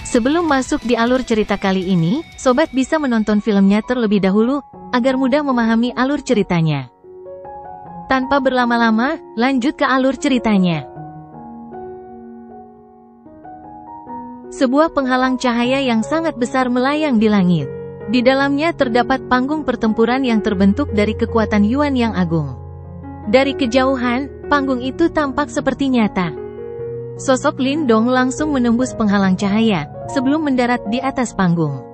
Sebelum masuk di alur cerita kali ini, sobat bisa menonton filmnya terlebih dahulu, agar mudah memahami alur ceritanya. Tanpa berlama-lama, lanjut ke alur ceritanya. Sebuah penghalang cahaya yang sangat besar melayang di langit. Di dalamnya terdapat panggung pertempuran yang terbentuk dari kekuatan Yuan yang agung. Dari kejauhan, panggung itu tampak seperti nyata. Sosok Lin Dong langsung menembus penghalang cahaya, sebelum mendarat di atas panggung.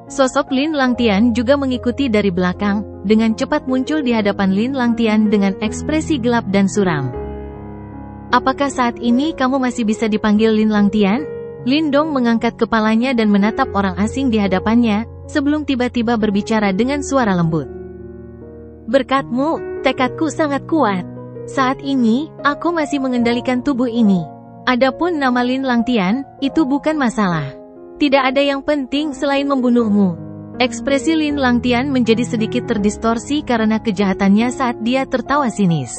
Sosok Lin Langtian juga mengikuti dari belakang, dengan cepat muncul di hadapan Lin Langtian dengan ekspresi gelap dan suram. "Apakah saat ini kamu masih bisa dipanggil Lin Langtian?" Lin Dong mengangkat kepalanya dan menatap orang asing di hadapannya, sebelum tiba-tiba berbicara dengan suara lembut. "Berkatmu, tekadku sangat kuat. Saat ini, aku masih mengendalikan tubuh ini. Adapun nama Lin Langtian, itu bukan masalah. Tidak ada yang penting selain membunuhmu." Ekspresi Lin Langtian menjadi sedikit terdistorsi karena kejahatannya saat dia tertawa sinis.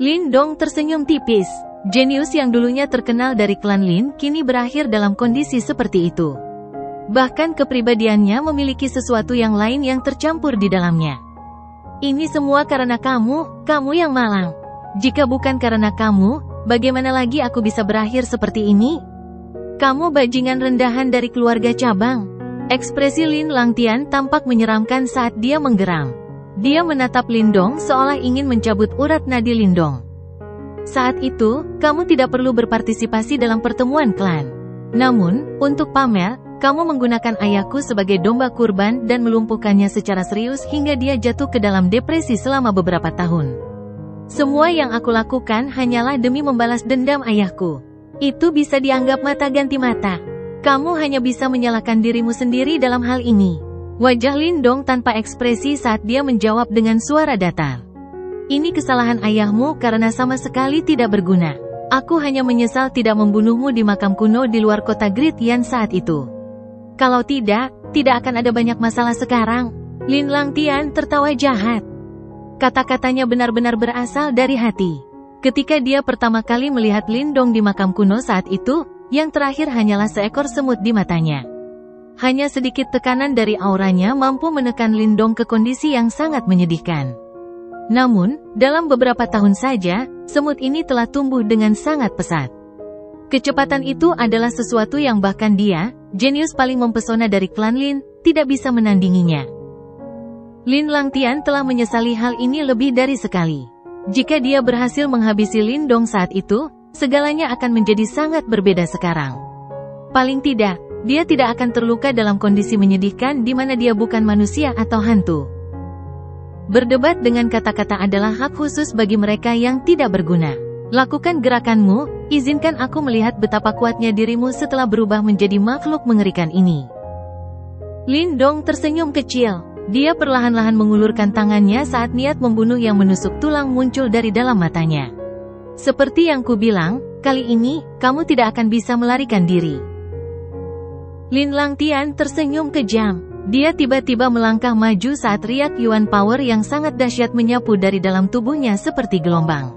Lin Dong tersenyum tipis. Jenius yang dulunya terkenal dari klan Lin, kini berakhir dalam kondisi seperti itu. Bahkan kepribadiannya memiliki sesuatu yang lain yang tercampur di dalamnya. "Ini semua karena kamu yang malang. Jika bukan karena kamu, bagaimana lagi aku bisa berakhir seperti ini? Kamu bajingan rendahan dari keluarga cabang." Ekspresi Lin Langtian tampak menyeramkan saat dia menggeram. Dia menatap Lin Dong seolah ingin mencabut urat nadi Lin Dong. "Saat itu, kamu tidak perlu berpartisipasi dalam pertemuan klan. Namun, untuk pamer, kamu menggunakan ayahku sebagai domba kurban dan melumpuhkannya secara serius hingga dia jatuh ke dalam depresi selama beberapa tahun. Semua yang aku lakukan hanyalah demi membalas dendam ayahku. Itu bisa dianggap mata ganti mata. Kamu hanya bisa menyalahkan dirimu sendiri dalam hal ini." Wajah Lin Dong tanpa ekspresi saat dia menjawab dengan suara datar. "Ini kesalahan ayahmu karena sama sekali tidak berguna. Aku hanya menyesal tidak membunuhmu di makam kuno di luar kota Great Yan saat itu. Kalau tidak akan ada banyak masalah sekarang." Lin Langtian tertawa jahat. Kata-katanya benar-benar berasal dari hati. Ketika dia pertama kali melihat Lin Dong di makam kuno saat itu, yang terakhir hanyalah seekor semut di matanya. Hanya sedikit tekanan dari auranya mampu menekan Lin Dong ke kondisi yang sangat menyedihkan. Namun, dalam beberapa tahun saja, semut ini telah tumbuh dengan sangat pesat. Kecepatan itu adalah sesuatu yang bahkan dia, jenius paling mempesona dari klan Lin, tidak bisa menandinginya. Lin Langtian telah menyesali hal ini lebih dari sekali. Jika dia berhasil menghabisi Lin Dong saat itu, segalanya akan menjadi sangat berbeda sekarang. Paling tidak, dia tidak akan terluka dalam kondisi menyedihkan di mana dia bukan manusia atau hantu. Berdebat dengan kata-kata adalah hak khusus bagi mereka yang tidak berguna. Lakukan gerakanmu, izinkan aku melihat betapa kuatnya dirimu setelah berubah menjadi makhluk mengerikan ini. Lin Dong tersenyum kecil. Dia perlahan-lahan mengulurkan tangannya saat niat membunuh yang menusuk tulang muncul dari dalam matanya. "Seperti yang kubilang, kali ini, kamu tidak akan bisa melarikan diri." Lin Langtian tersenyum kejam. Dia tiba-tiba melangkah maju saat riak Yuan Power yang sangat dahsyat menyapu dari dalam tubuhnya seperti gelombang.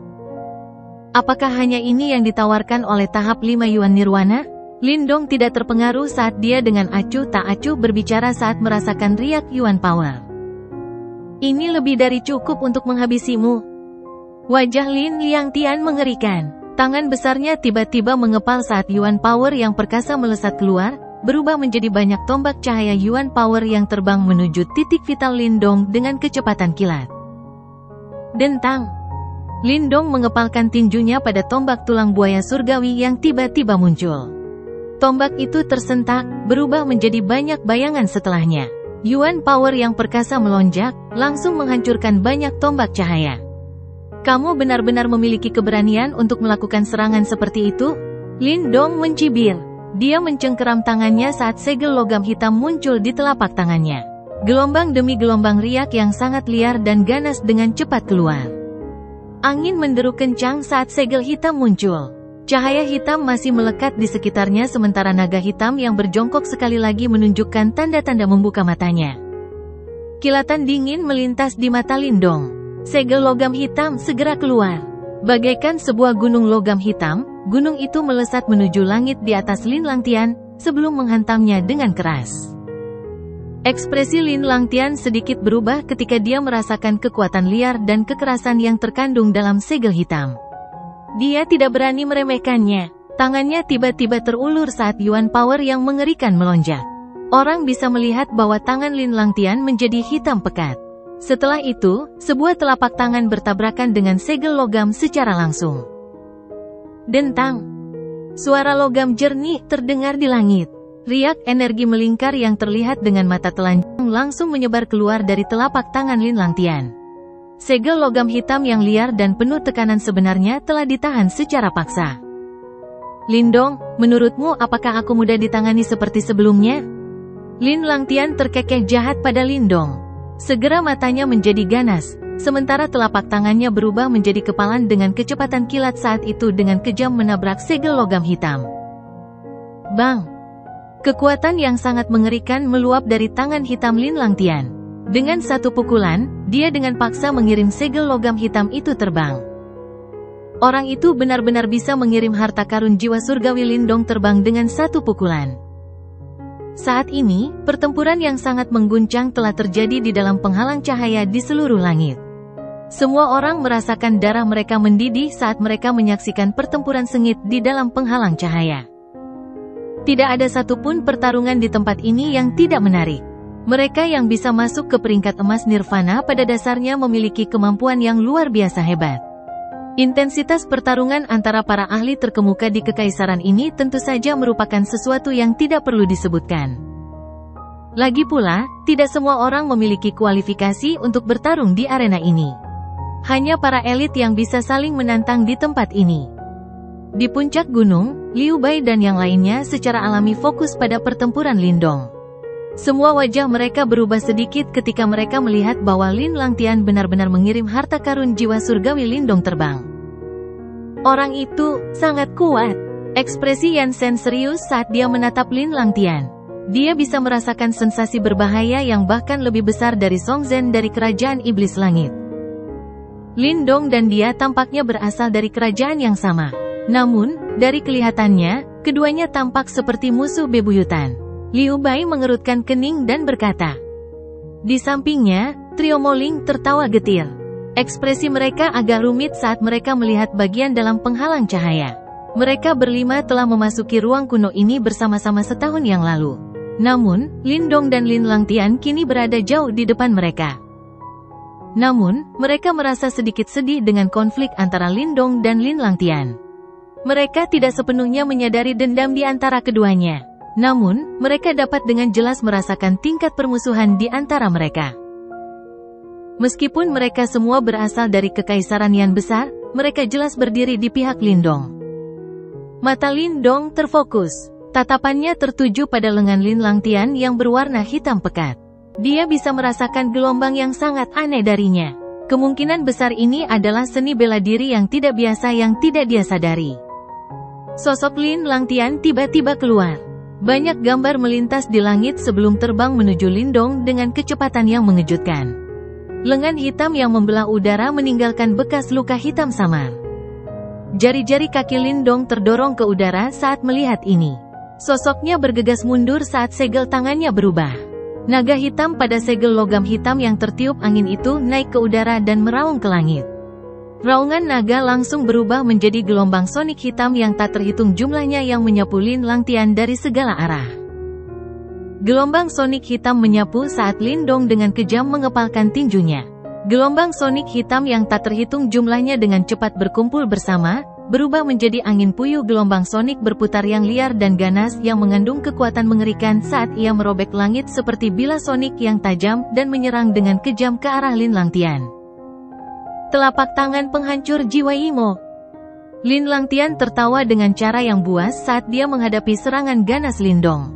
Apakah hanya ini yang ditawarkan oleh tahap 5 Yuan Nirwana? Lin Dong tidak terpengaruh saat dia dengan acuh tak acuh berbicara saat merasakan riak Yuan Power. "Ini lebih dari cukup untuk menghabisimu." Wajah Lin Langtian mengerikan. Tangan besarnya tiba-tiba mengepal saat Yuan Power yang perkasa melesat keluar, berubah menjadi banyak tombak cahaya Yuan Power yang terbang menuju titik vital Lin Dong dengan kecepatan kilat. Dentang. Lin Dong mengepalkan tinjunya pada tombak tulang buaya surgawi yang tiba-tiba muncul. Tombak itu tersentak, berubah menjadi banyak bayangan setelahnya. Yuan Power yang perkasa melonjak, langsung menghancurkan banyak tombak cahaya. "Kamu benar-benar memiliki keberanian untuk melakukan serangan seperti itu?" Lin Dong mencibir. Dia mencengkeram tangannya saat segel logam hitam muncul di telapak tangannya. Gelombang demi gelombang riak yang sangat liar dan ganas dengan cepat keluar. Angin menderu kencang saat segel hitam muncul. Cahaya hitam masih melekat di sekitarnya sementara naga hitam yang berjongkok sekali lagi menunjukkan tanda-tanda membuka matanya. Kilatan dingin melintas di mata Lin Dong. Segel logam hitam segera keluar. Bagaikan sebuah gunung logam hitam, gunung itu melesat menuju langit di atas Lin Langtian, sebelum menghantamnya dengan keras. Ekspresi Lin Langtian sedikit berubah ketika dia merasakan kekuatan liar dan kekerasan yang terkandung dalam segel hitam. Dia tidak berani meremehkannya. Tangannya tiba-tiba terulur saat Yuan Power yang mengerikan melonjak. Orang bisa melihat bahwa tangan Lin Langtian menjadi hitam pekat. Setelah itu, sebuah telapak tangan bertabrakan dengan segel logam secara langsung. Dentang. Suara logam jernih terdengar di langit. Riak energi melingkar yang terlihat dengan mata telanjang langsung menyebar keluar dari telapak tangan Lin Langtian. Segel logam hitam yang liar dan penuh tekanan sebenarnya telah ditahan secara paksa. Lindong, menurutmu apakah aku mudah ditangani seperti sebelumnya? Lin Langtian terkekeh jahat pada Lindong. Segera matanya menjadi ganas, sementara telapak tangannya berubah menjadi kepalan dengan kecepatan kilat saat itu dengan kejam menabrak segel logam hitam. Bang! Kekuatan yang sangat mengerikan meluap dari tangan hitam Lin Langtian. Dengan satu pukulan, dia dengan paksa mengirim segel logam hitam itu terbang. Orang itu benar-benar bisa mengirim harta karun jiwa surgawi Lindong terbang dengan satu pukulan. Saat ini, pertempuran yang sangat mengguncang telah terjadi di dalam penghalang cahaya di seluruh langit. Semua orang merasakan darah mereka mendidih saat mereka menyaksikan pertempuran sengit di dalam penghalang cahaya. Tidak ada satupun pertarungan di tempat ini yang tidak menarik. Mereka yang bisa masuk ke peringkat emas nirvana pada dasarnya memiliki kemampuan yang luar biasa hebat. Intensitas pertarungan antara para ahli terkemuka di kekaisaran ini tentu saja merupakan sesuatu yang tidak perlu disebutkan. Lagi pula, tidak semua orang memiliki kualifikasi untuk bertarung di arena ini. Hanya para elit yang bisa saling menantang di tempat ini. Di puncak gunung, Liu Bai dan yang lainnya secara alami fokus pada pertempuran Lindong. Semua wajah mereka berubah sedikit ketika mereka melihat bahwa Lin Langtian benar-benar mengirim harta karun jiwa surgawi Lindong terbang. Orang itu sangat kuat. Ekspresi Yan Shen serius saat dia menatap Lin Langtian. Dia bisa merasakan sensasi berbahaya yang bahkan lebih besar dari Song Zhen dari kerajaan iblis langit. Lindong dan dia tampaknya berasal dari kerajaan yang sama. Namun, dari kelihatannya, keduanya tampak seperti musuh bebuyutan. Liu Bai mengerutkan kening dan berkata. Di sampingnya, trio Moling tertawa getir. Ekspresi mereka agak rumit saat mereka melihat bagian dalam penghalang cahaya. Mereka berlima telah memasuki ruang kuno ini bersama-sama setahun yang lalu. Namun, Lindong dan Lin Langtian kini berada jauh di depan mereka. Namun, mereka merasa sedikit sedih dengan konflik antara Lindong dan Lin Langtian. Mereka tidak sepenuhnya menyadari dendam di antara keduanya. Namun, mereka dapat dengan jelas merasakan tingkat permusuhan di antara mereka. Meskipun mereka semua berasal dari kekaisaran yang besar, mereka jelas berdiri di pihak Lindong. Mata Lindong terfokus. Tatapannya tertuju pada lengan Lin Langtian yang berwarna hitam pekat. Dia bisa merasakan gelombang yang sangat aneh darinya. Kemungkinan besar ini adalah seni bela diri yang tidak biasa yang tidak dia sadari. Sosok Lin Langtian tiba-tiba keluar. Banyak gambar melintas di langit sebelum terbang menuju Lindong dengan kecepatan yang mengejutkan. Lengan hitam yang membelah udara meninggalkan bekas luka hitam samar. Jari-jari kaki Lindong terdorong ke udara saat melihat ini. Sosoknya bergegas mundur saat segel tangannya berubah. Naga hitam pada segel logam hitam yang tertiup angin itu naik ke udara dan meraung ke langit. Raungan naga langsung berubah menjadi gelombang sonik hitam yang tak terhitung jumlahnya yang menyapu Lin Langtian dari segala arah. Gelombang sonik hitam menyapu saat Lindong dengan kejam mengepalkan tinjunya. Gelombang sonik hitam yang tak terhitung jumlahnya dengan cepat berkumpul bersama, berubah menjadi angin puyuh gelombang sonik berputar yang liar dan ganas yang mengandung kekuatan mengerikan saat ia merobek langit seperti bilah sonik yang tajam dan menyerang dengan kejam ke arah Lin Langtian. Telapak tangan penghancur jiwa Imo. Lin Langtian tertawa dengan cara yang buas saat dia menghadapi serangan ganas Lindong.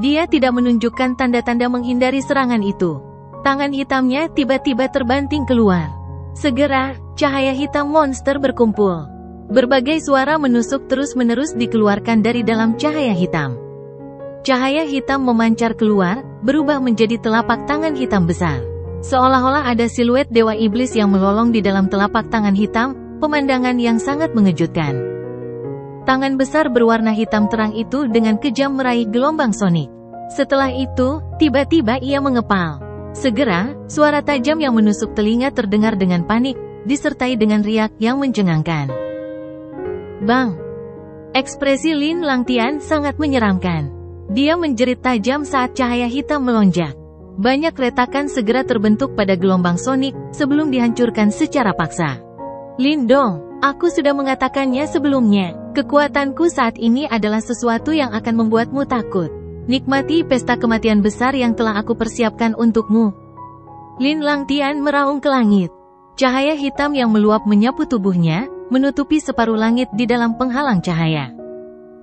Dia tidak menunjukkan tanda-tanda menghindari serangan itu. Tangan hitamnya tiba-tiba terbanting keluar. Segera, cahaya hitam monster berkumpul. Berbagai suara menusuk terus-menerus dikeluarkan dari dalam cahaya hitam. Cahaya hitam memancar keluar, berubah menjadi telapak tangan hitam besar. Seolah-olah ada siluet dewa iblis yang melolong di dalam telapak tangan hitam, pemandangan yang sangat mengejutkan. Tangan besar berwarna hitam terang itu dengan kejam meraih gelombang sonik. Setelah itu, tiba-tiba ia mengepal. Segera, suara tajam yang menusuk telinga terdengar dengan panik, disertai dengan riak yang mencengangkan. Bang! Ekspresi Lin Langtian sangat menyeramkan. Dia menjerit tajam saat cahaya hitam melonjak. Banyak retakan segera terbentuk pada gelombang sonik, sebelum dihancurkan secara paksa. Lindong, aku sudah mengatakannya sebelumnya. Kekuatanku saat ini adalah sesuatu yang akan membuatmu takut. Nikmati pesta kematian besar yang telah aku persiapkan untukmu. Lin Langtian meraung ke langit. Cahaya hitam yang meluap menyapu tubuhnya, menutupi separuh langit di dalam penghalang cahaya.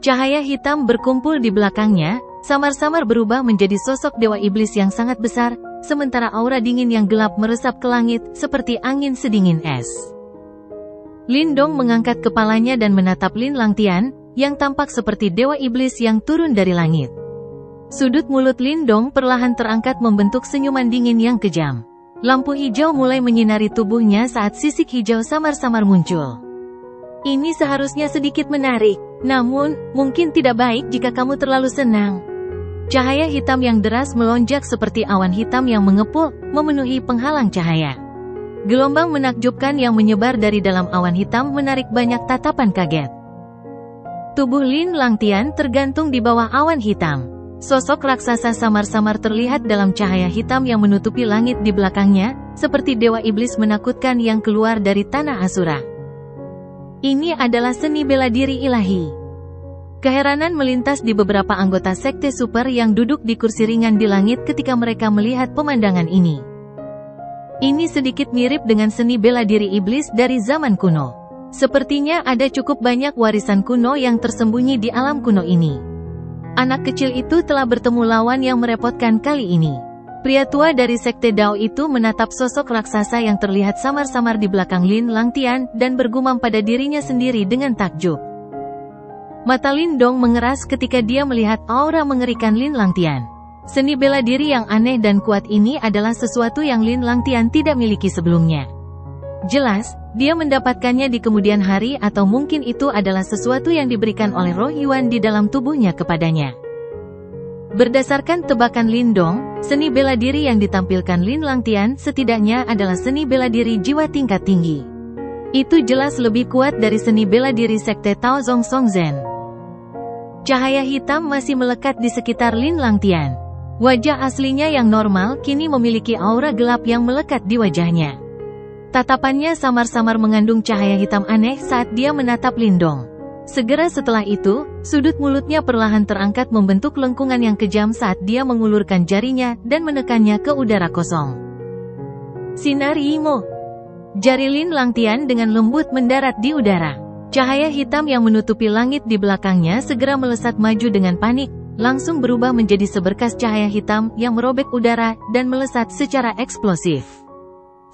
Cahaya hitam berkumpul di belakangnya, samar-samar berubah menjadi sosok dewa iblis yang sangat besar, sementara aura dingin yang gelap meresap ke langit, seperti angin sedingin es. Lindong mengangkat kepalanya dan menatap Lin Langtian, yang tampak seperti dewa iblis yang turun dari langit. Sudut mulut Lindong perlahan terangkat membentuk senyuman dingin yang kejam. Lampu hijau mulai menyinari tubuhnya saat sisik hijau samar-samar muncul. Ini seharusnya sedikit menarik, namun, mungkin tidak baik jika kamu terlalu senang. Cahaya hitam yang deras melonjak seperti awan hitam yang mengepul, memenuhi penghalang cahaya. Gelombang menakjubkan yang menyebar dari dalam awan hitam menarik banyak tatapan kaget. Tubuh Lin Langtian tergantung di bawah awan hitam. Sosok raksasa samar-samar terlihat dalam cahaya hitam yang menutupi langit di belakangnya, seperti dewa iblis menakutkan yang keluar dari tanah Asura. Ini adalah seni bela diri ilahi. Keheranan melintas di beberapa anggota sekte super yang duduk di kursi ringan di langit ketika mereka melihat pemandangan ini. Ini sedikit mirip dengan seni bela diri iblis dari zaman kuno. Sepertinya ada cukup banyak warisan kuno yang tersembunyi di alam kuno ini. Anak kecil itu telah bertemu lawan yang merepotkan kali ini. Pria tua dari sekte Dao itu menatap sosok raksasa yang terlihat samar-samar di belakang Lin Langtian dan bergumam pada dirinya sendiri dengan takjub. Mata Lindong mengeras ketika dia melihat aura mengerikan Lin Langtian. Seni bela diri yang aneh dan kuat ini adalah sesuatu yang Lin Langtian tidak miliki sebelumnya. Jelas, dia mendapatkannya di kemudian hari atau mungkin itu adalah sesuatu yang diberikan oleh roh Yuan di dalam tubuhnya kepadanya. Berdasarkan tebakan Lindong, seni bela diri yang ditampilkan Lin Langtian setidaknya adalah seni bela diri jiwa tingkat tinggi. Itu jelas lebih kuat dari seni bela diri sekte Tao Zong Song Zhen. Cahaya hitam masih melekat di sekitar Lin Langtian. Wajah aslinya yang normal kini memiliki aura gelap yang melekat di wajahnya. Tatapannya samar-samar mengandung cahaya hitam aneh saat dia menatap Lindong. Segera setelah itu, sudut mulutnya perlahan terangkat membentuk lengkungan yang kejam saat dia mengulurkan jarinya dan menekannya ke udara kosong. Sinar Yimo. Jari Lin Langtian dengan lembut mendarat di udara. Cahaya hitam yang menutupi langit di belakangnya segera melesat maju dengan panik, langsung berubah menjadi seberkas cahaya hitam yang merobek udara dan melesat secara eksplosif.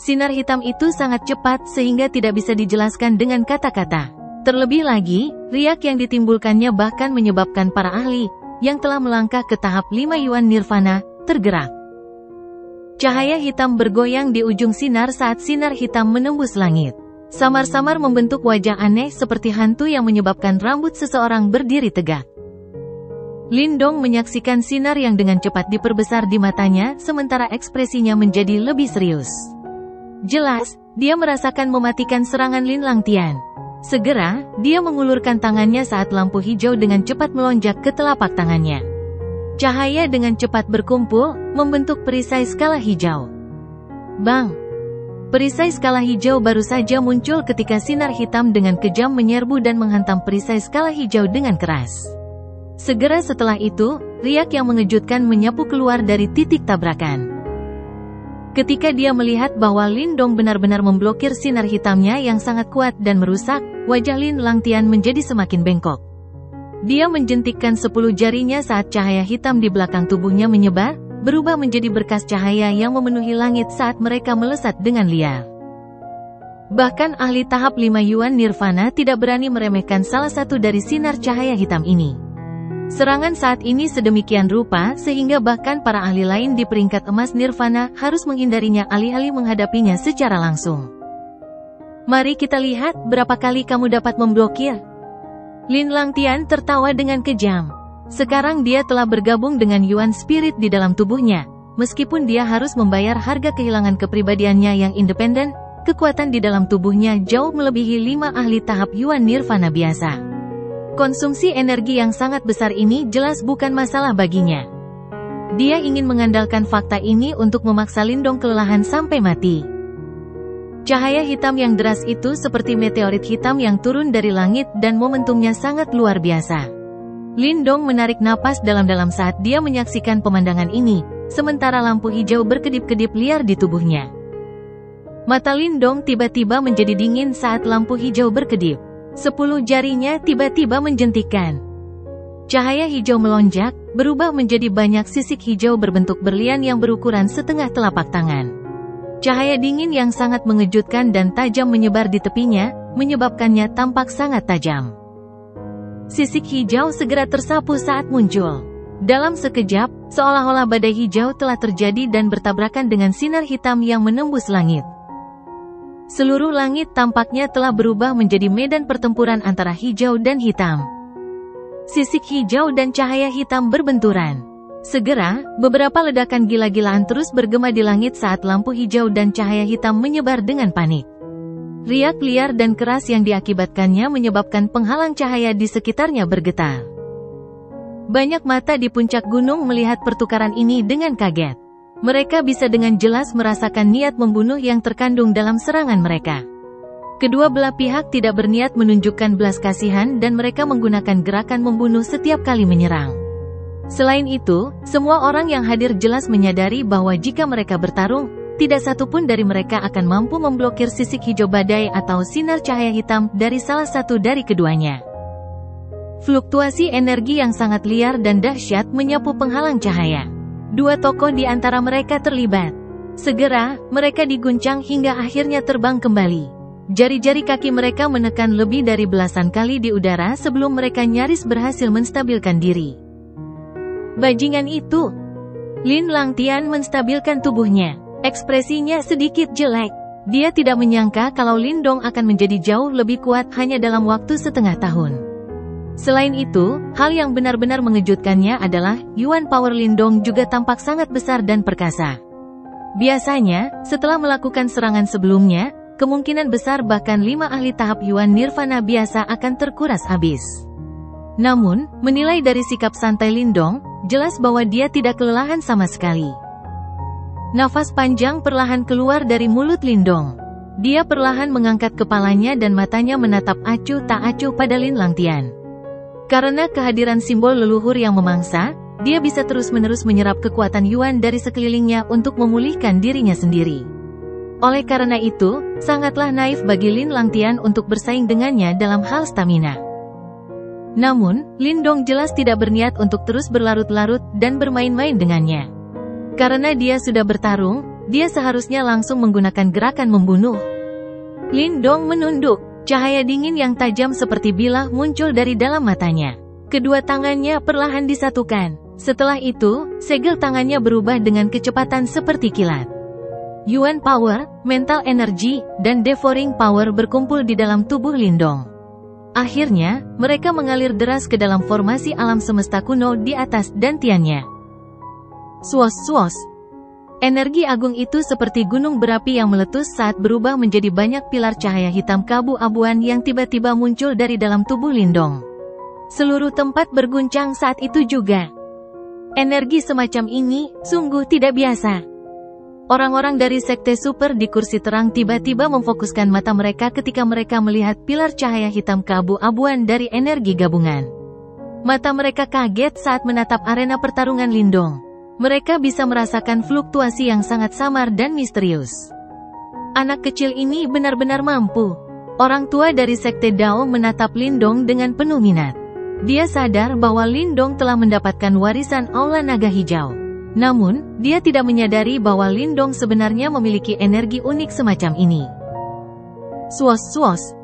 Sinar hitam itu sangat cepat sehingga tidak bisa dijelaskan dengan kata-kata. Terlebih lagi, riak yang ditimbulkannya bahkan menyebabkan para ahli, yang telah melangkah ke tahap 5 Yuan Nirvana, tergerak. Cahaya hitam bergoyang di ujung sinar saat sinar hitam menembus langit. Samar-samar membentuk wajah aneh seperti hantu yang menyebabkan rambut seseorang berdiri tegak. Lindong menyaksikan sinar yang dengan cepat diperbesar di matanya, sementara ekspresinya menjadi lebih serius. Jelas, dia merasakan mematikan serangan Lin Langtian. Segera, dia mengulurkan tangannya saat lampu hijau dengan cepat melonjak ke telapak tangannya. Cahaya dengan cepat berkumpul, membentuk perisai skala hijau. Bang! Perisai skala hijau baru saja muncul ketika sinar hitam dengan kejam menyerbu dan menghantam perisai skala hijau dengan keras. Segera setelah itu, riak yang mengejutkan menyapu keluar dari titik tabrakan. Ketika dia melihat bahwa Lindong benar-benar memblokir sinar hitamnya yang sangat kuat dan merusak, wajah Lin Langtian menjadi semakin bengkok. Dia menjentikkan 10 jarinya saat cahaya hitam di belakang tubuhnya menyebar, berubah menjadi berkas cahaya yang memenuhi langit saat mereka melesat dengan liar. Bahkan ahli tahap 5 Yuan Nirvana tidak berani meremehkan salah satu dari sinar cahaya hitam ini. Serangan saat ini sedemikian rupa sehingga bahkan para ahli lain di peringkat emas Nirvana harus menghindarinya alih-alih menghadapinya secara langsung. Mari kita lihat berapa kali kamu dapat memblokir. Lin Langtian tertawa dengan kejam. Sekarang dia telah bergabung dengan Yuan Spirit di dalam tubuhnya. Meskipun dia harus membayar harga kehilangan kepribadiannya yang independen, kekuatan di dalam tubuhnya jauh melebihi 5 ahli tahap Yuan Nirvana biasa. Konsumsi energi yang sangat besar ini jelas bukan masalah baginya. Dia ingin mengandalkan fakta ini untuk memaksa Lindong kelelahan sampai mati. Cahaya hitam yang deras itu seperti meteorit hitam yang turun dari langit dan momentumnya sangat luar biasa. Lindong menarik napas dalam-dalam saat dia menyaksikan pemandangan ini, sementara lampu hijau berkedip-kedip liar di tubuhnya. Mata Lindong tiba-tiba menjadi dingin saat lampu hijau berkedip. 10 jarinya tiba-tiba menjentikkan. Cahaya hijau melonjak, berubah menjadi banyak sisik hijau berbentuk berlian yang berukuran setengah telapak tangan. Cahaya dingin yang sangat mengejutkan dan tajam menyebar di tepinya, menyebabkannya tampak sangat tajam. Sisik hijau segera tersapu saat muncul. Dalam sekejap, seolah-olah badai hijau telah terjadi dan bertabrakan dengan sinar hitam yang menembus langit. Seluruh langit tampaknya telah berubah menjadi medan pertempuran antara hijau dan hitam. Sisik hijau dan cahaya hitam berbenturan. Segera, beberapa ledakan gila-gilaan terus bergema di langit saat lampu hijau dan cahaya hitam menyebar dengan panik. Riak liar dan keras yang diakibatkannya menyebabkan penghalang cahaya di sekitarnya bergetar. Banyak mata di puncak gunung melihat pertukaran ini dengan kaget. Mereka bisa dengan jelas merasakan niat membunuh yang terkandung dalam serangan mereka. Kedua belah pihak tidak berniat menunjukkan belas kasihan dan mereka menggunakan gerakan membunuh setiap kali menyerang. Selain itu, semua orang yang hadir jelas menyadari bahwa jika mereka bertarung, tidak satu pun dari mereka akan mampu memblokir sisik hijau badai atau sinar cahaya hitam dari salah satu dari keduanya. Fluktuasi energi yang sangat liar dan dahsyat menyapu penghalang cahaya. Dua tokoh di antara mereka terlibat. Segera, mereka diguncang hingga akhirnya terbang kembali. Jari-jari kaki mereka menekan lebih dari belasan kali di udara sebelum mereka nyaris berhasil menstabilkan diri. Bajingan itu. Lin Langtian menstabilkan tubuhnya. Ekspresinya sedikit jelek. Dia tidak menyangka kalau Lindong akan menjadi jauh lebih kuat hanya dalam waktu setengah tahun. Selain itu, hal yang benar-benar mengejutkannya adalah Yuan Power Lindong juga tampak sangat besar dan perkasa. Biasanya, setelah melakukan serangan sebelumnya, kemungkinan besar bahkan 5 ahli tahap Yuan Nirvana biasa akan terkuras habis. Namun, menilai dari sikap santai Lindong, jelas bahwa dia tidak kelelahan sama sekali. Nafas panjang perlahan keluar dari mulut Lindong. Dia perlahan mengangkat kepalanya dan matanya menatap acuh tak acuh pada Lin Langtian. Karena kehadiran simbol leluhur yang memangsa, dia bisa terus-menerus menyerap kekuatan Yuan dari sekelilingnya untuk memulihkan dirinya sendiri. Oleh karena itu, sangatlah naif bagi Lin Langtian untuk bersaing dengannya dalam hal stamina. Namun, Lindong jelas tidak berniat untuk terus berlarut-larut dan bermain-main dengannya. Karena dia sudah bertarung, dia seharusnya langsung menggunakan gerakan membunuh. Lindong menunduk, cahaya dingin yang tajam seperti bilah muncul dari dalam matanya. Kedua tangannya perlahan disatukan. Setelah itu, segel tangannya berubah dengan kecepatan seperti kilat. Yuan Power, Mental Energy, dan Devouring Power berkumpul di dalam tubuh Lindong. Akhirnya, mereka mengalir deras ke dalam formasi alam semesta kuno di atas dantiannya. Swos-swos. Energi agung itu seperti gunung berapi yang meletus saat berubah menjadi banyak pilar cahaya hitam keabu-abuan yang tiba-tiba muncul dari dalam tubuh Lindong. Seluruh tempat berguncang saat itu juga. Energi semacam ini, sungguh tidak biasa. Orang-orang dari Sekte Super di kursi terang tiba-tiba memfokuskan mata mereka ketika mereka melihat pilar cahaya hitam keabu-abuan dari energi gabungan. Mata mereka kaget saat menatap arena pertarungan Lindong. Mereka bisa merasakan fluktuasi yang sangat samar dan misterius. Anak kecil ini benar-benar mampu. Orang tua dari Sekte Dao menatap Lindong dengan penuh minat. Dia sadar bahwa Lindong telah mendapatkan warisan Aula Naga Hijau. Namun, dia tidak menyadari bahwa Lindong sebenarnya memiliki energi unik semacam ini. Swos-swos.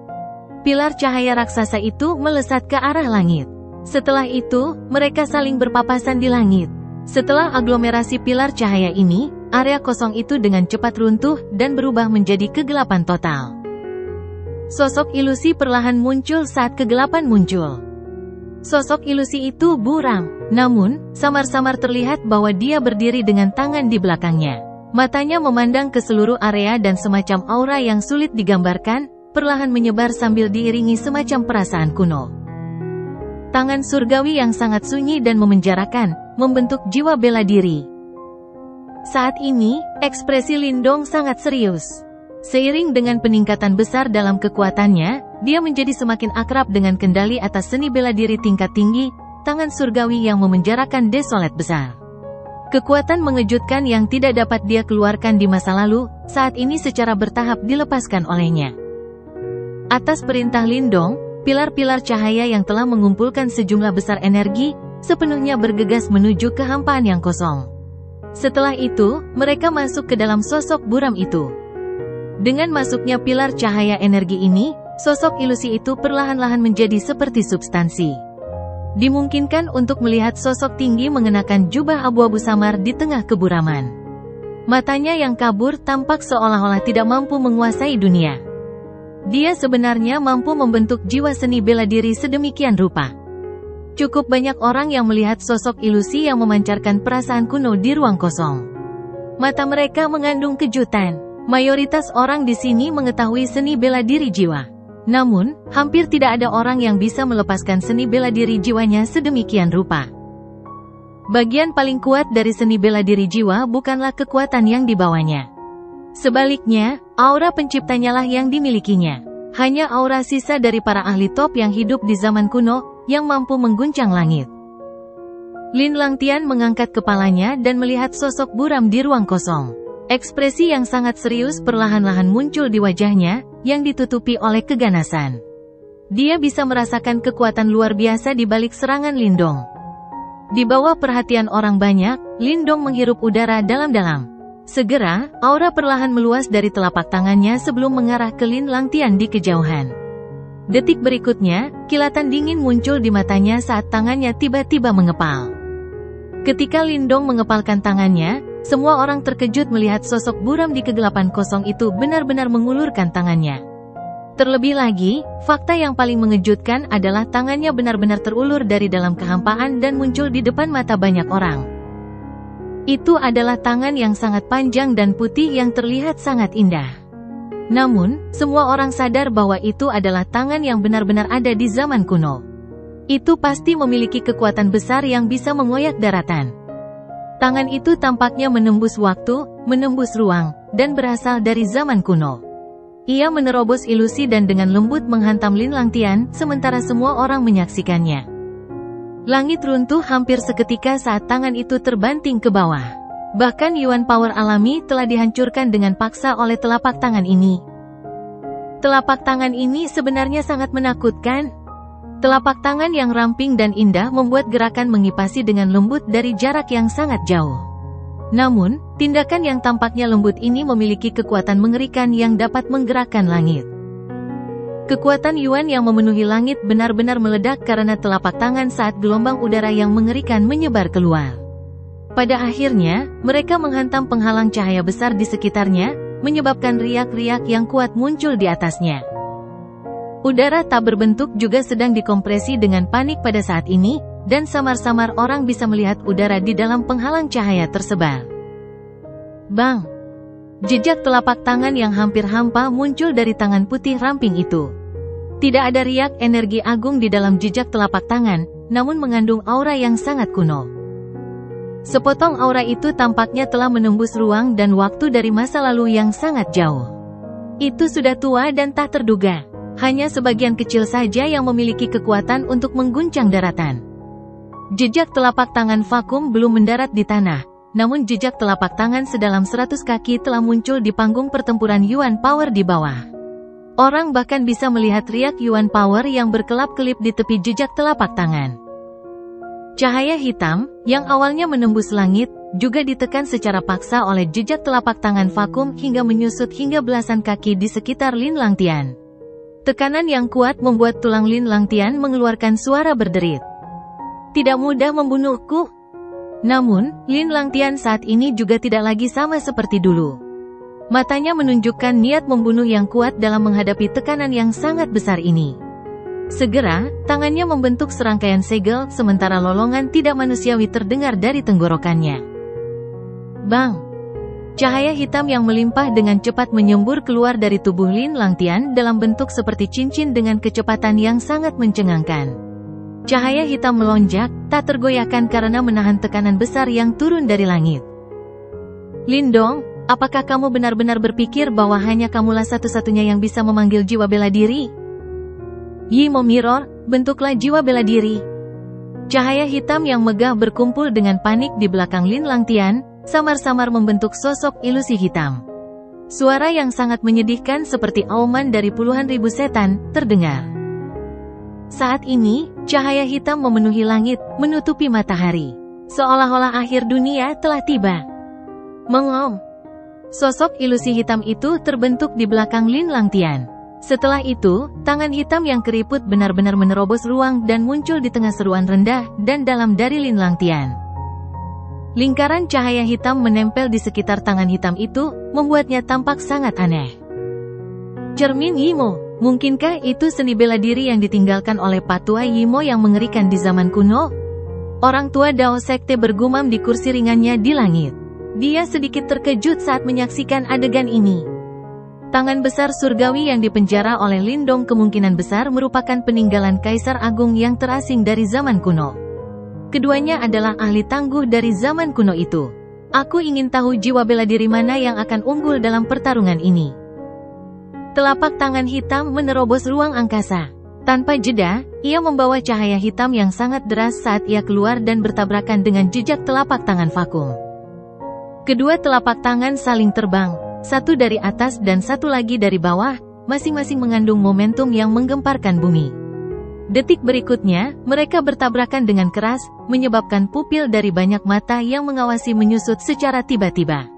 Pilar cahaya raksasa itu melesat ke arah langit. Setelah itu, mereka saling berpapasan di langit. Setelah aglomerasi pilar cahaya ini, area kosong itu dengan cepat runtuh dan berubah menjadi kegelapan total. Sosok ilusi perlahan muncul saat kegelapan muncul. Sosok ilusi itu buram, namun, samar-samar terlihat bahwa dia berdiri dengan tangan di belakangnya. Matanya memandang ke seluruh area dan semacam aura yang sulit digambarkan, perlahan menyebar sambil diiringi semacam perasaan kuno. Tangan surgawi yang sangat sunyi dan memenjarakan, membentuk jiwa bela diri. Saat ini, ekspresi Lindong sangat serius. Seiring dengan peningkatan besar dalam kekuatannya, dia menjadi semakin akrab dengan kendali atas seni bela diri tingkat tinggi, tangan surgawi yang memenjarakan desolet besar. Kekuatan mengejutkan yang tidak dapat dia keluarkan di masa lalu, saat ini secara bertahap dilepaskan olehnya. Atas perintah Lindong, pilar-pilar cahaya yang telah mengumpulkan sejumlah besar energi, sepenuhnya bergegas menuju kehampaan yang kosong. Setelah itu, mereka masuk ke dalam sosok buram itu. Dengan masuknya pilar cahaya energi ini, sosok ilusi itu perlahan-lahan menjadi seperti substansi. Dimungkinkan untuk melihat sosok tinggi mengenakan jubah abu-abu samar di tengah keburaman. Matanya yang kabur tampak seolah-olah tidak mampu menguasai dunia. Dia sebenarnya mampu membentuk jiwa seni bela diri sedemikian rupa. Cukup banyak orang yang melihat sosok ilusi yang memancarkan perasaan kuno di ruang kosong. Mata mereka mengandung kejutan. Mayoritas orang di sini mengetahui seni bela diri jiwa. Namun, hampir tidak ada orang yang bisa melepaskan seni bela diri jiwanya sedemikian rupa. Bagian paling kuat dari seni bela diri jiwa bukanlah kekuatan yang dibawanya. Sebaliknya, aura penciptanya lah yang dimilikinya. Hanya aura sisa dari para ahli top yang hidup di zaman kuno, yang mampu mengguncang langit. Lin Langtian mengangkat kepalanya dan melihat sosok buram di ruang kosong. Ekspresi yang sangat serius perlahan-lahan muncul di wajahnya, yang ditutupi oleh keganasan. Dia bisa merasakan kekuatan luar biasa di balik serangan Lindong. Di bawah perhatian orang banyak, Lindong menghirup udara dalam-dalam. Segera, aura perlahan meluas dari telapak tangannya sebelum mengarah ke Lin Langtian di kejauhan. Detik berikutnya, kilatan dingin muncul di matanya saat tangannya tiba-tiba mengepal. Ketika Lindong mengepalkan tangannya, semua orang terkejut melihat sosok buram di kegelapan kosong itu benar-benar mengulurkan tangannya. Terlebih lagi, fakta yang paling mengejutkan adalah tangannya benar-benar terulur dari dalam kehampaan dan muncul di depan mata banyak orang. Itu adalah tangan yang sangat panjang dan putih yang terlihat sangat indah. Namun, semua orang sadar bahwa itu adalah tangan yang benar-benar ada di zaman kuno. Itu pasti memiliki kekuatan besar yang bisa mengoyak daratan. Tangan itu tampaknya menembus waktu, menembus ruang, dan berasal dari zaman kuno. Ia menerobos ilusi dan dengan lembut menghantam Lin Langtian, sementara semua orang menyaksikannya. Langit runtuh hampir seketika saat tangan itu terbanting ke bawah. Bahkan Yuan Power alami telah dihancurkan dengan paksa oleh telapak tangan ini. Telapak tangan ini sebenarnya sangat menakutkan. Telapak tangan yang ramping dan indah membuat gerakan mengipasi dengan lembut dari jarak yang sangat jauh. Namun, tindakan yang tampaknya lembut ini memiliki kekuatan mengerikan yang dapat menggerakkan langit. Kekuatan Yuan yang memenuhi langit benar-benar meledak karena telapak tangan saat gelombang udara yang mengerikan menyebar keluar. Pada akhirnya, mereka menghantam penghalang cahaya besar di sekitarnya, menyebabkan riak-riak yang kuat muncul di atasnya. Udara tak berbentuk juga sedang dikompresi dengan panik pada saat ini, dan samar-samar orang bisa melihat udara di dalam penghalang cahaya tersebar. Bang! Jejak telapak tangan yang hampir hampa muncul dari tangan putih ramping itu. Tidak ada riak energi agung di dalam jejak telapak tangan, namun mengandung aura yang sangat kuno. Sepotong aura itu tampaknya telah menembus ruang dan waktu dari masa lalu yang sangat jauh. Itu sudah tua dan tak terduga. Hanya sebagian kecil saja yang memiliki kekuatan untuk mengguncang daratan. Jejak telapak tangan vakum belum mendarat di tanah, namun jejak telapak tangan sedalam 100 kaki telah muncul di panggung pertempuran Yuan Power di bawah. Orang bahkan bisa melihat riak Yuan Power yang berkelap-kelip di tepi jejak telapak tangan. Cahaya hitam, yang awalnya menembus langit, juga ditekan secara paksa oleh jejak telapak tangan vakum hingga menyusut hingga belasan kaki di sekitar Lin Langtian. Tekanan yang kuat membuat tulang Lin Langtian mengeluarkan suara berderit. Tidak mudah membunuhku. Namun, Lin Langtian saat ini juga tidak lagi sama seperti dulu. Matanya menunjukkan niat membunuh yang kuat dalam menghadapi tekanan yang sangat besar ini. Segera, tangannya membentuk serangkaian segel, sementara lolongan tidak manusiawi terdengar dari tenggorokannya. Bang! Cahaya hitam yang melimpah dengan cepat menyembur keluar dari tubuh Lin Langtian dalam bentuk seperti cincin dengan kecepatan yang sangat mencengangkan. Cahaya hitam melonjak, tak tergoyahkan karena menahan tekanan besar yang turun dari langit. Lindong, apakah kamu benar-benar berpikir bahwa hanya kamulah satu-satunya yang bisa memanggil jiwa bela diri? Yimo Mirror, bentuklah jiwa bela diri. Cahaya hitam yang megah berkumpul dengan panik di belakang Lin Langtian, samar-samar membentuk sosok ilusi hitam. Suara yang sangat menyedihkan seperti auman dari puluhan ribu setan, terdengar. Saat ini, cahaya hitam memenuhi langit, menutupi matahari. Seolah-olah akhir dunia telah tiba. Mengom. Sosok ilusi hitam itu terbentuk di belakang Lin Langtian. Setelah itu, tangan hitam yang keriput benar-benar menerobos ruang dan muncul di tengah seruan rendah dan dalam dari Lin Langtian. Lingkaran cahaya hitam menempel di sekitar tangan hitam itu, membuatnya tampak sangat aneh. Cermin Yimo, mungkinkah itu seni bela diri yang ditinggalkan oleh patua Yimo yang mengerikan di zaman kuno? Orang tua Dao Sekte bergumam di kursi ringannya di langit. Dia sedikit terkejut saat menyaksikan adegan ini. Tangan besar surgawi yang dipenjara oleh Lindong kemungkinan besar merupakan peninggalan Kaisar Agung yang terasing dari zaman kuno. Keduanya adalah ahli tangguh dari zaman kuno itu. Aku ingin tahu jiwa bela diri mana yang akan unggul dalam pertarungan ini. Telapak tangan hitam menerobos ruang angkasa. Tanpa jeda, ia membawa cahaya hitam yang sangat deras saat ia keluar dan bertabrakan dengan jejak telapak tangan vakum. Kedua telapak tangan saling terbang. Satu dari atas dan satu lagi dari bawah, masing-masing mengandung momentum yang menggemparkan bumi. Detik berikutnya, mereka bertabrakan dengan keras, menyebabkan pupil dari banyak mata yang mengawasi menyusut secara tiba-tiba.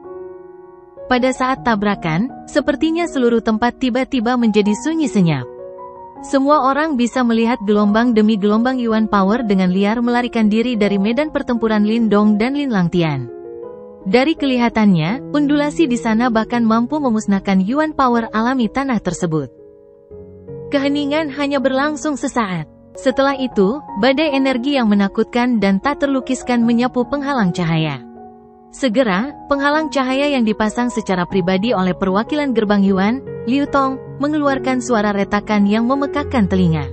Pada saat tabrakan, sepertinya seluruh tempat tiba-tiba menjadi sunyi senyap. Semua orang bisa melihat gelombang demi gelombang Yuan Power dengan liar melarikan diri dari medan pertempuran Lindong dan Lin Langtian. Dari kelihatannya, undulasi di sana bahkan mampu memusnahkan Yuan Power alami tanah tersebut. Keheningan hanya berlangsung sesaat. Setelah itu, badai energi yang menakutkan dan tak terlukiskan menyapu penghalang cahaya. Segera, penghalang cahaya yang dipasang secara pribadi oleh perwakilan gerbang Yuan, Liu Tong, mengeluarkan suara retakan yang memekakkan telinga.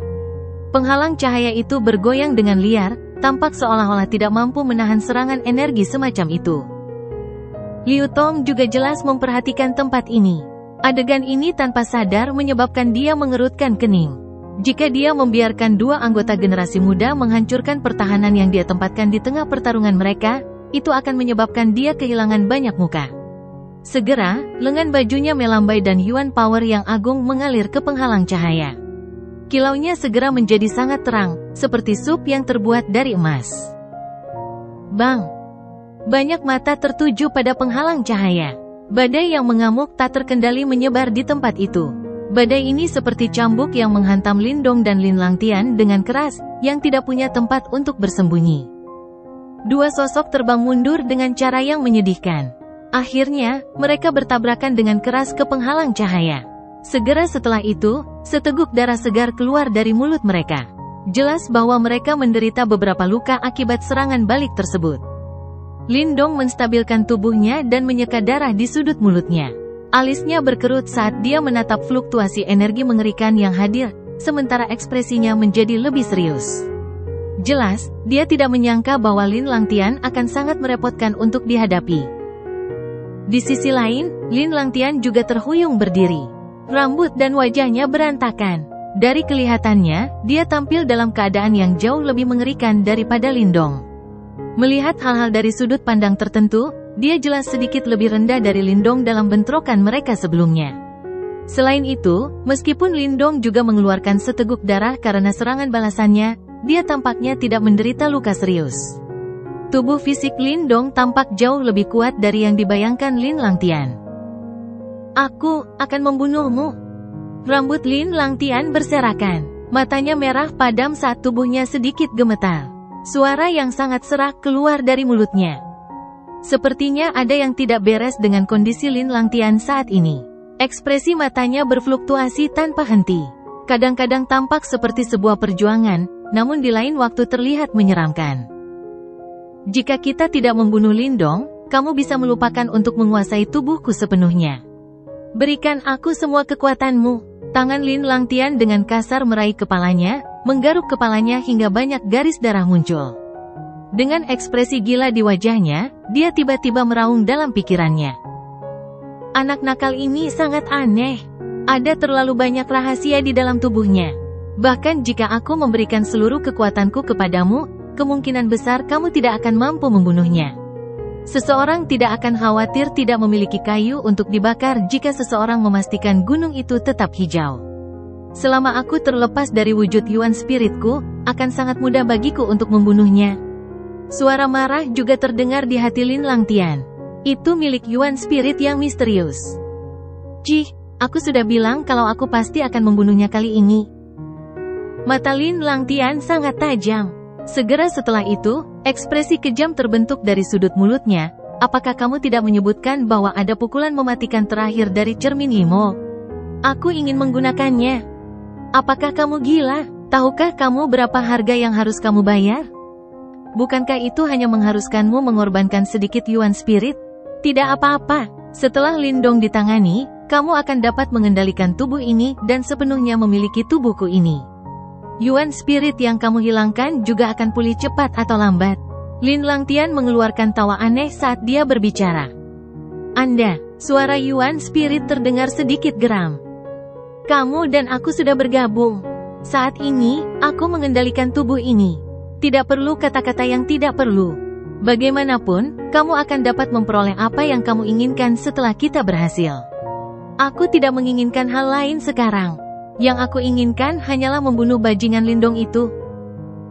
Penghalang cahaya itu bergoyang dengan liar, tampak seolah-olah tidak mampu menahan serangan energi semacam itu. Liu Tong juga jelas memperhatikan tempat ini. Adegan ini tanpa sadar menyebabkan dia mengerutkan kening. Jika dia membiarkan dua anggota generasi muda menghancurkan pertahanan yang dia tempatkan di tengah pertarungan mereka, itu akan menyebabkan dia kehilangan banyak muka. Segera, lengan bajunya melambai dan Yuan Power yang agung mengalir ke penghalang cahaya. Kilaunya segera menjadi sangat terang, seperti sup yang terbuat dari emas. Bang! Banyak mata tertuju pada penghalang cahaya. Badai yang mengamuk tak terkendali menyebar di tempat itu. Badai ini seperti cambuk yang menghantam Lindong dan Lin Langtian dengan keras, yang tidak punya tempat untuk bersembunyi. Dua sosok terbang mundur dengan cara yang menyedihkan. Akhirnya, mereka bertabrakan dengan keras ke penghalang cahaya. Segera setelah itu, seteguk darah segar keluar dari mulut mereka. Jelas bahwa mereka menderita beberapa luka akibat serangan balik tersebut. Lindong menstabilkan tubuhnya dan menyeka darah di sudut mulutnya. Alisnya berkerut saat dia menatap fluktuasi energi mengerikan yang hadir, sementara ekspresinya menjadi lebih serius. Jelas, dia tidak menyangka bahwa Lin Langtian akan sangat merepotkan untuk dihadapi. Di sisi lain, Lin Langtian juga terhuyung berdiri. Rambut dan wajahnya berantakan. Dari kelihatannya, dia tampil dalam keadaan yang jauh lebih mengerikan daripada Lindong. Melihat hal-hal dari sudut pandang tertentu, dia jelas sedikit lebih rendah dari Lindong dalam bentrokan mereka sebelumnya. Selain itu, meskipun Lindong juga mengeluarkan seteguk darah karena serangan balasannya, dia tampaknya tidak menderita luka serius. Tubuh fisik Lindong tampak jauh lebih kuat dari yang dibayangkan Lin Langtian. Aku akan membunuhmu. Rambut Lin Langtian berserakan. Matanya merah padam saat tubuhnya sedikit gemetar. Suara yang sangat serak keluar dari mulutnya. Sepertinya ada yang tidak beres dengan kondisi Lin Langtian saat ini. Ekspresi matanya berfluktuasi tanpa henti. Kadang-kadang tampak seperti sebuah perjuangan, namun di lain waktu terlihat menyeramkan. Jika kita tidak membunuh Lindong, kamu bisa melupakan untuk menguasai tubuhku sepenuhnya. Berikan aku semua kekuatanmu. Tangan Lin Langtian dengan kasar meraih kepalanya, menggaruk kepalanya hingga banyak garis darah muncul. Dengan ekspresi gila di wajahnya, dia tiba-tiba meraung dalam pikirannya. Anak nakal ini sangat aneh. Ada terlalu banyak rahasia di dalam tubuhnya. Bahkan jika aku memberikan seluruh kekuatanku kepadamu, kemungkinan besar kamu tidak akan mampu membunuhnya. Seseorang tidak akan khawatir tidak memiliki kayu untuk dibakar jika seseorang memastikan gunung itu tetap hijau. Selama aku terlepas dari wujud Yuan spiritku, akan sangat mudah bagiku untuk membunuhnya. Suara marah juga terdengar di hati Lin Langtian. Itu milik Yuan spirit yang misterius. Cih, aku sudah bilang kalau aku pasti akan membunuhnya kali ini. Mata Lin Langtian sangat tajam. Segera setelah itu, ekspresi kejam terbentuk dari sudut mulutnya. Apakah kamu tidak menyebutkan bahwa ada pukulan mematikan terakhir dari cermin Imo? Aku ingin menggunakannya. Apakah kamu gila? Tahukah kamu berapa harga yang harus kamu bayar? Bukankah itu hanya mengharuskanmu mengorbankan sedikit Yuan spirit? Tidak apa-apa. Setelah Lindong ditangani, kamu akan dapat mengendalikan tubuh ini dan sepenuhnya memiliki tubuhku ini. Yuan spirit yang kamu hilangkan juga akan pulih cepat atau lambat. Lin Langtian mengeluarkan tawa aneh saat dia berbicara. Anda, suara Yuan spirit terdengar sedikit geram. Kamu dan aku sudah bergabung. Saat ini, aku mengendalikan tubuh ini. Tidak perlu kata-kata yang tidak perlu. Bagaimanapun, kamu akan dapat memperoleh apa yang kamu inginkan setelah kita berhasil. Aku tidak menginginkan hal lain sekarang. Yang aku inginkan hanyalah membunuh bajingan Lindong itu.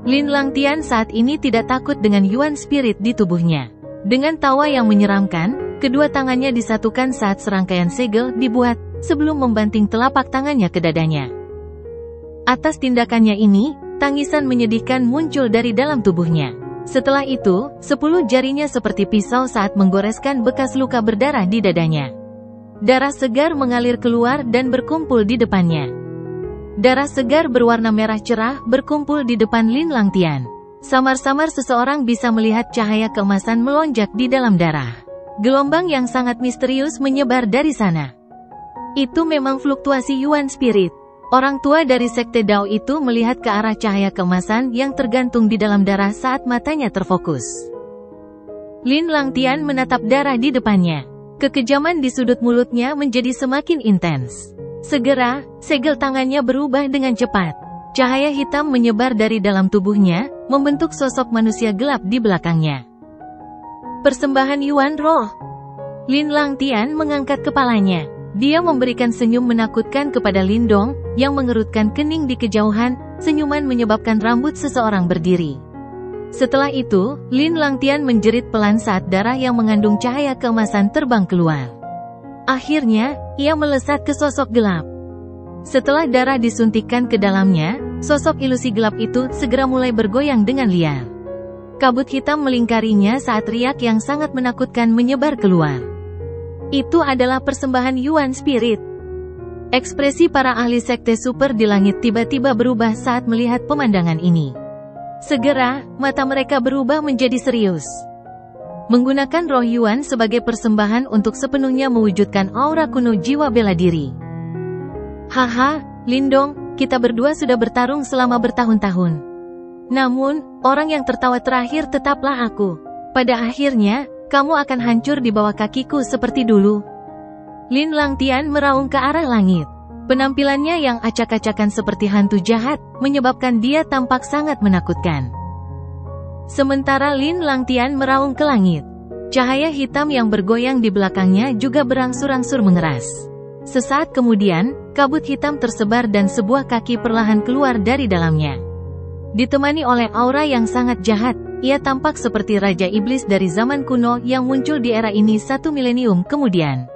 Lin Langtian saat ini tidak takut dengan Yuan spirit di tubuhnya. Dengan tawa yang menyeramkan, kedua tangannya disatukan saat serangkaian segel dibuat, sebelum membanting telapak tangannya ke dadanya. Atas tindakannya ini, tangisan menyedihkan muncul dari dalam tubuhnya. Setelah itu, 10 jarinya seperti pisau saat menggoreskan bekas luka berdarah di dadanya. Darah segar mengalir keluar dan berkumpul di depannya. Darah segar berwarna merah cerah berkumpul di depan Lin Langtian. Samar-samar seseorang bisa melihat cahaya keemasan melonjak di dalam darah. Gelombang yang sangat misterius menyebar dari sana. Itu memang fluktuasi Yuan spirit. Orang tua dari sekte Dao itu melihat ke arah cahaya keemasan yang tergantung di dalam darah saat matanya terfokus. Lin Langtian menatap darah di depannya. Kekejaman di sudut mulutnya menjadi semakin intens. Segera, segel tangannya berubah dengan cepat. Cahaya hitam menyebar dari dalam tubuhnya, membentuk sosok manusia gelap di belakangnya. Persembahan Yuan Roh. Lin Langtian mengangkat kepalanya. Dia memberikan senyum menakutkan kepada Lindong, yang mengerutkan kening di kejauhan. Senyuman menyebabkan rambut seseorang berdiri. Setelah itu, Lin Langtian menjerit pelan saat darah yang mengandung cahaya keemasan terbang keluar. Akhirnya, ia melesat ke sosok gelap. Setelah darah disuntikkan ke dalamnya, sosok ilusi gelap itu segera mulai bergoyang dengan liar. Kabut hitam melingkarinya saat riak yang sangat menakutkan menyebar keluar. Itu adalah persembahan Yuan spirit. Ekspresi para ahli sekte super di langit tiba-tiba berubah saat melihat pemandangan ini. Segera, mata mereka berubah menjadi serius. Menggunakan roh Yuan sebagai persembahan untuk sepenuhnya mewujudkan aura kuno jiwa bela diri. Haha, Lindong, kita berdua sudah bertarung selama bertahun-tahun. Namun, orang yang tertawa terakhir tetaplah aku. Pada akhirnya, kamu akan hancur di bawah kakiku seperti dulu. Lin Langtian meraung ke arah langit. Penampilannya yang acak-acakan seperti hantu jahat, menyebabkan dia tampak sangat menakutkan. Sementara Lin Langtian meraung ke langit. Cahaya hitam yang bergoyang di belakangnya juga berangsur-angsur mengeras. Sesaat kemudian, kabut hitam tersebar dan sebuah kaki perlahan keluar dari dalamnya. Ditemani oleh aura yang sangat jahat, ia tampak seperti Raja Iblis dari zaman kuno yang muncul di era ini 1 milenium kemudian.